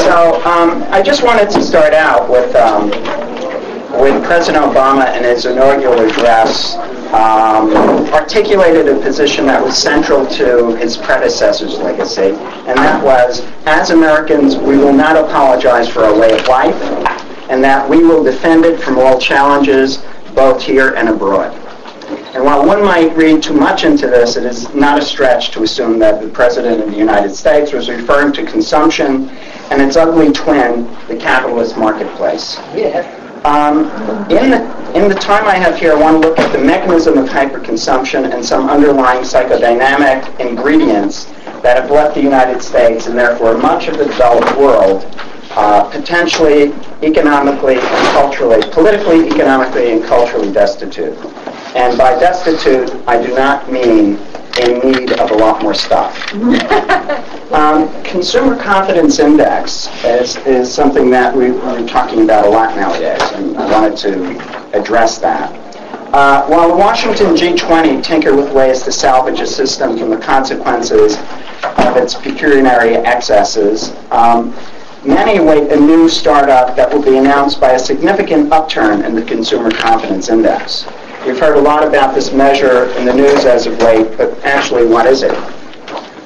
So I just wanted to start out with President Obama in his inaugural address articulated a position that was central to his predecessor's legacy, and that was, as Americans, we will not apologize for our way of life, and that we will defend it from all challenges, both here and abroad. And while one might read too much into this, it is not a stretch to assume that the President of the United States was referring to consumption and its ugly twin, the capitalist marketplace. Yeah. In the time I have here, I want to look at the mechanism of hyperconsumption and some underlying psychodynamic ingredients that have left the United States and therefore much of the developed world potentially economically and culturally, politically, economically, and culturally destitute. And by destitute, I do not mean in need of a lot more stuff. Consumer confidence index is something that we're talking about a lot nowadays, and I wanted to address that. While the Washington G20 tinker with ways to salvage a system from the consequences of its pecuniary excesses, many await a new startup that will be announced by a significant upturn in the consumer confidence index. We've heard a lot about this measure in the news as of late, but actually, what is it?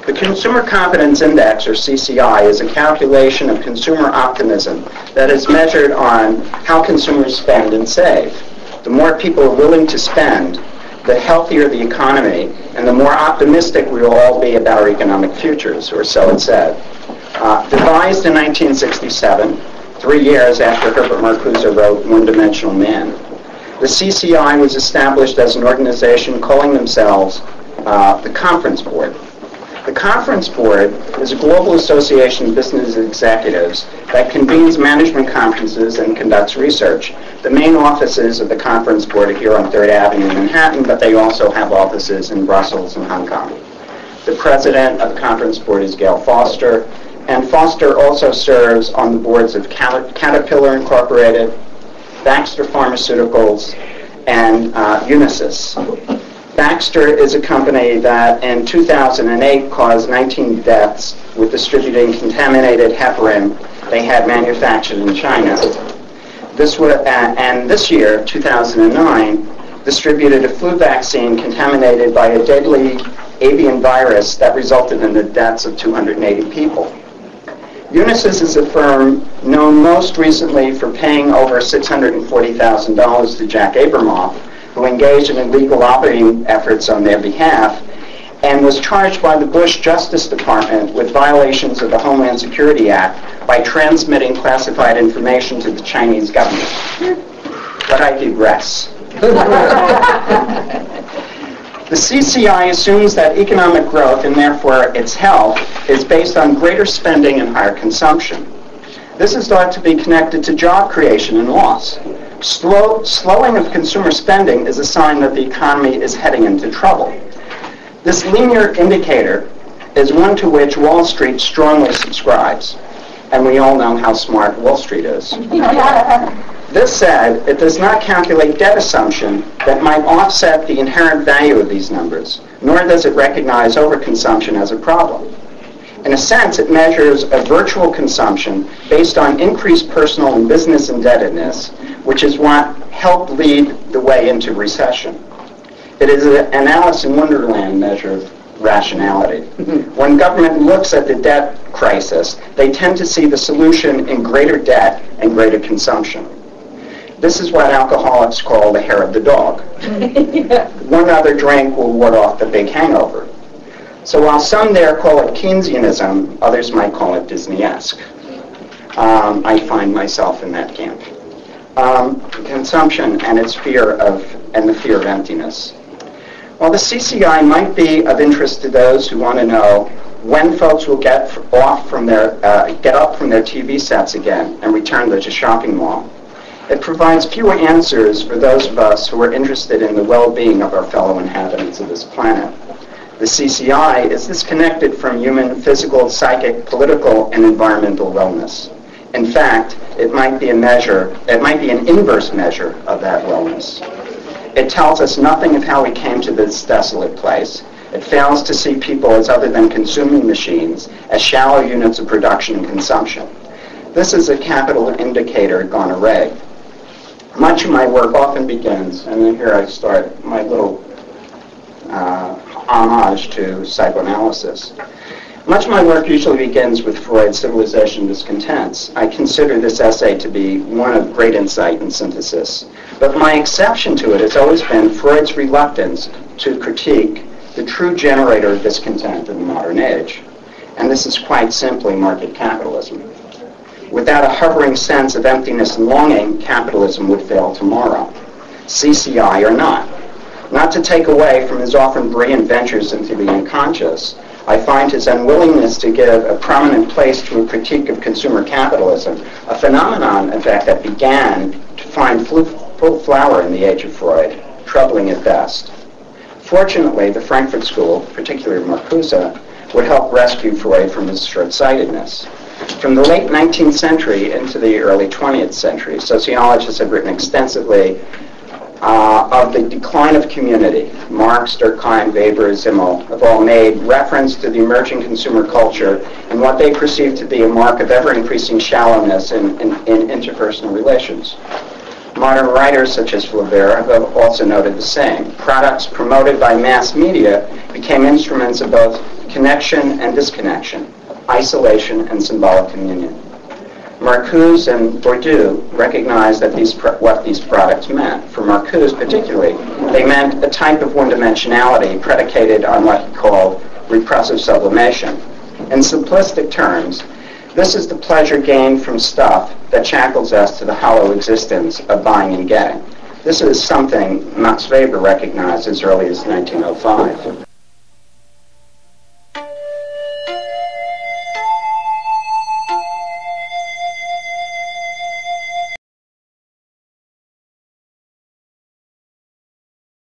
The Consumer Confidence Index, or CCI, is a calculation of consumer optimism that is measured on how consumers spend and save. The more people are willing to spend, the healthier the economy, and the more optimistic we will all be about our economic futures, or so it said. Devised in 1967, 3 years after Herbert Marcuse wrote One-Dimensional Man, the CCI was established as an organization calling themselves the Conference Board. The Conference Board is a global association of business executives that convenes management conferences and conducts research. The main offices of the Conference Board are here on 3rd Avenue in Manhattan, but they also have offices in Brussels and Hong Kong. The president of the Conference Board is Gail Foster, and Foster also serves on the boards of Caterpillar Incorporated, Baxter Pharmaceuticals, and Unisys. Baxter is a company that in 2008 caused 19 deaths with distributing contaminated heparin they had manufactured in China. And this year, 2009, distributed a flu vaccine contaminated by a deadly avian virus that resulted in the deaths of 280 people. Unisys is a firm known most recently for paying over $640,000 to Jack Abramoff, who engaged in illegal lobbying efforts on their behalf, and was charged by the Bush Justice Department with violations of the Homeland Security Act by transmitting classified information to the Chinese government. But I digress. The CCI assumes that economic growth, and therefore its health, is based on greater spending and higher consumption. This is thought to be connected to job creation and loss. Slowing of consumer spending is a sign that the economy is heading into trouble. This linear indicator is one to which Wall Street strongly subscribes, and we all know how smart Wall Street is. This said, it does not calculate debt assumption that might offset the inherent value of these numbers, nor does it recognize overconsumption as a problem. In a sense, it measures a virtual consumption based on increased personal and business indebtedness, which is what helped lead the way into recession. It is an Alice in Wonderland measure of rationality. When government looks at the debt crisis, they tend to see the solution in greater debt and greater consumption. This is what alcoholics call the hair of the dog. One other drink will ward off the big hangover. So while some there call it Keynesianism, others might call it Disney-esque. I find myself in that camp. Consumption and its the fear of emptiness. While the CCI might be of interest to those who want to know when folks will get up from their TV sets again and return to the shopping mall, it provides fewer answers for those of us who are interested in the well-being of our fellow inhabitants of this planet. The CCI is disconnected from human physical, psychic, political, and environmental wellness. In fact, it might be an inverse measure of that wellness. It tells us nothing of how we came to this desolate place. It fails to see people as other than consuming machines, as shallow units of production and consumption. This is a capital indicator gone array. Much of my work often begins, and then here I start my little homage to psychoanalysis. Much of my work usually begins with Freud's Civilization Discontents. I consider this essay to be one of great insight and synthesis. But my exception to it has always been Freud's reluctance to critique the true generator of discontent in the modern age. And this is quite simply market capitalism. Without a hovering sense of emptiness and longing, capitalism would fail tomorrow, CCI or not. Not to take away from his often brilliant ventures into the unconscious, I find his unwillingness to give a prominent place to a critique of consumer capitalism, a phenomenon, in fact, that began to find full flower in the age of Freud, troubling at best. Fortunately, the Frankfurt School, particularly Marcuse, would help rescue Freud from his short-sightedness. From the late 19th century into the early 20th century, sociologists have written extensively of the decline of community. Marx, Durkheim, Weber, Zimmel have all made reference to the emerging consumer culture and what they perceive to be a mark of ever-increasing shallowness in interpersonal relations. Modern writers such as Flaubert have also noted the same. Products promoted by mass media became instruments of both connection and disconnection, isolation and symbolic communion. Marcuse and Bourdieu recognized that what these products meant. For Marcuse particularly, they meant a type of one-dimensionality predicated on what he called repressive sublimation. In simplistic terms, this is the pleasure gained from stuff that shackles us to the hollow existence of buying and getting. This is something Max Weber recognized as early as 1905.